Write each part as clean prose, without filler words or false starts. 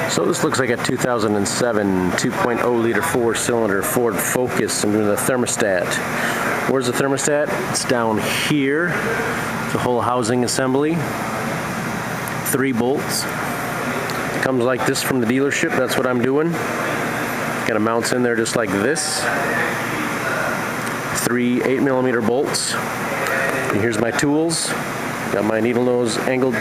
So this looks like a 2007 2.0 liter 4-cylinder Ford Focus. I'm doing the thermostat. Where's the thermostat? It's down here. It's a whole housing assembly. 3 bolts. It comes like this from the dealership. That's what I'm doing. Got a mounts in there just like this. 3 8mm bolts. And here's my tools. Got my needle nose, angled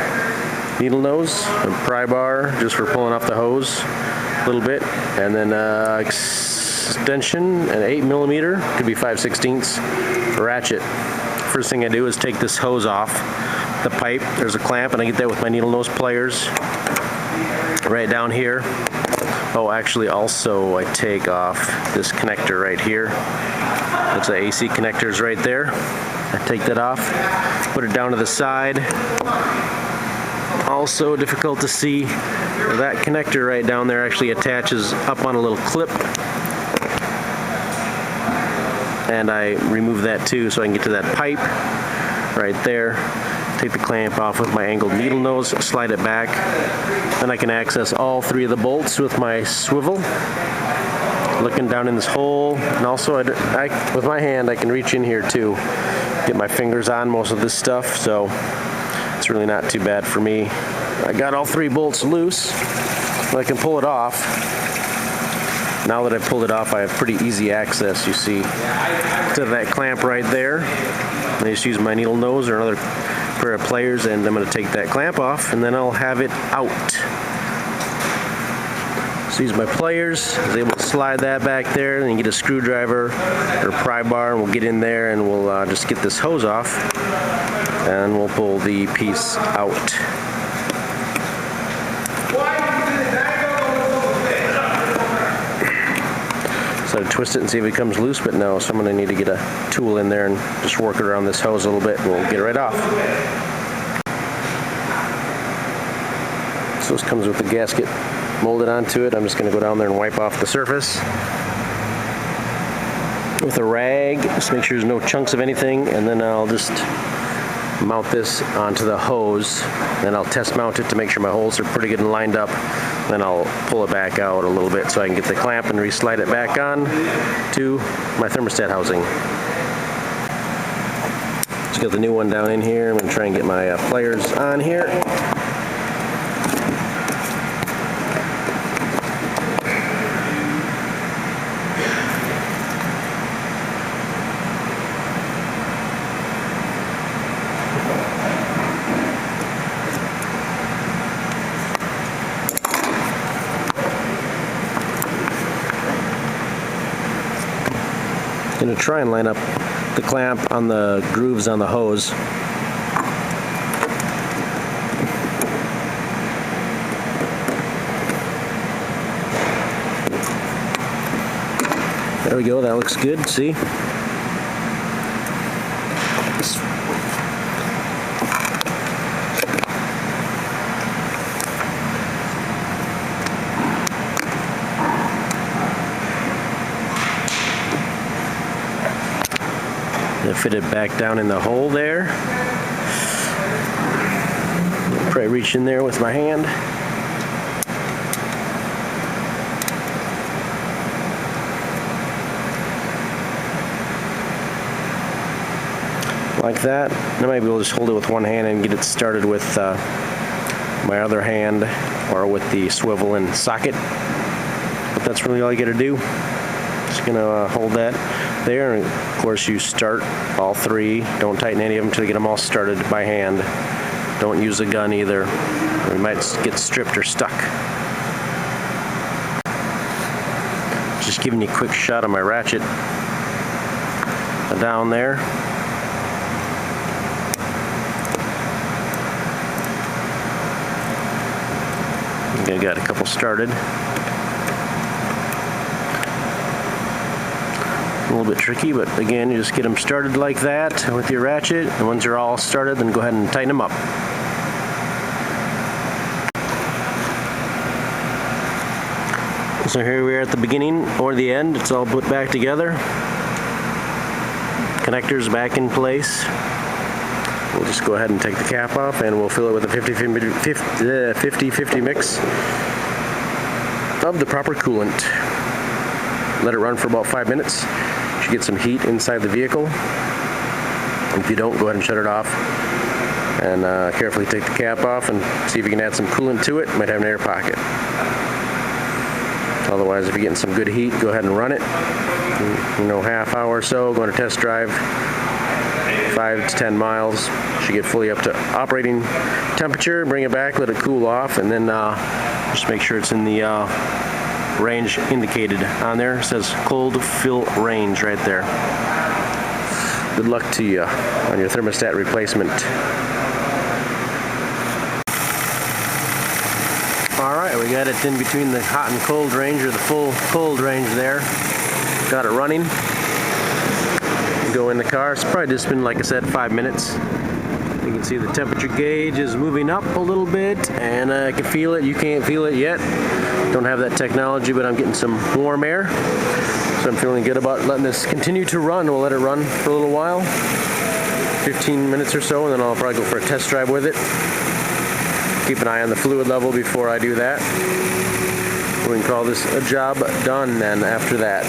needle nose, a pry bar just for pulling off the hose a little bit, and then extension, an 8mm, could be 5/16 ratchet. First thing I do is take this hose off the pipe. There's a clamp, and I get that with my needle nose pliers right down here. Oh, actually, also I take off this connector right here. Looks like AC connectors right there. I take that off, put it down to the side. Also difficult to see, that connector right down there actually attaches up on a little clip, and I remove that too so I can get to that pipe right there. Take the clamp off with my angled needle nose, slide it back, then I can access all 3 of the bolts with my swivel, looking down in this hole. And also with my hand I can reach in here too, get my fingers on most of this stuff, so it's really not too bad for me. I got all 3 bolts loose, but I can pull it off. Now that I pulled it off, I have pretty easy access, you see, to that clamp right there. I just use my needle nose or another pair of pliers, and I'm going to take that clamp off, and then I'll have it out. So use my pliers, I was able to slide that back there, and then get a screwdriver or pry bar, and we'll get in there, and we'll just get this hose off, and we'll pull the piece out. So I twist it and see if it comes loose, but no, so I'm going to need to get a tool in there and just work it around this hose a little bit, and we'll get it right off. So this comes with the gasket molded onto it. I'm just going to go down there and wipe off the surface with a rag, just make sure there's no chunks of anything, and then I'll just mount this onto the hose. Then I'll test mount it to make sure my holes are pretty good and lined up. Then I'll pull it back out a little bit so I can get the clamp and re-slide it back on to my thermostat housing. Just got the new one down in here. I'm going to try and get my pliers on here. Going to try and line up the clamp on the grooves on the hose. There we go, that looks good, see? Fit it back down in the hole there. Probably reach in there with my hand. Like that. I might be able to just hold it with one hand and get it started with my other hand, or with the swivel and socket. But that's really all you gotta do. Just gonna hold that there, and of course you start all 3. Don't tighten any of them until you get them all started by hand. Don't use a gun either, or you might get stripped or stuck. Just giving you a quick shot of my ratchet down there. I got a couple started. A little bit tricky, but again, you just get them started like that with your ratchet, and once they're all started, then go ahead and tighten them up. So here we are at the beginning or the end. It's all put back together. Connectors back in place. We'll just go ahead and take the cap off, and we'll fill it with a 50-50 mix. of the proper coolant. Let it run for about 5 minutes. You should get some heat inside the vehicle. If you don't, go ahead and shut it off. And carefully take the cap off and see if you can add some coolant to it. Might have an air pocket. Otherwise, if you're getting some good heat, go ahead and run it. Half hour or so, go on a test drive, 5 to 10 miles. Should get fully up to operating temperature. Bring it back, let it cool off, and then just make sure it's in the range indicated on there. It says cold fill range right there. Good luck to you on your thermostat replacement. Alright, we got it in between the hot and cold range, or the full cold range there. Got it running. Go in the car. It's probably just been, like I said, 5 minutes. You can see the temperature gauge is moving up a little bit, and I can feel it. You can't feel it yet. Don't have that technology, but I'm getting some warm air. So I'm feeling good about letting this continue to run. We'll let it run for a little while, 15 minutes or so, and then I'll probably go for a test drive with it. Keep an eye on the fluid level before I do that. We can call this a job done then after that.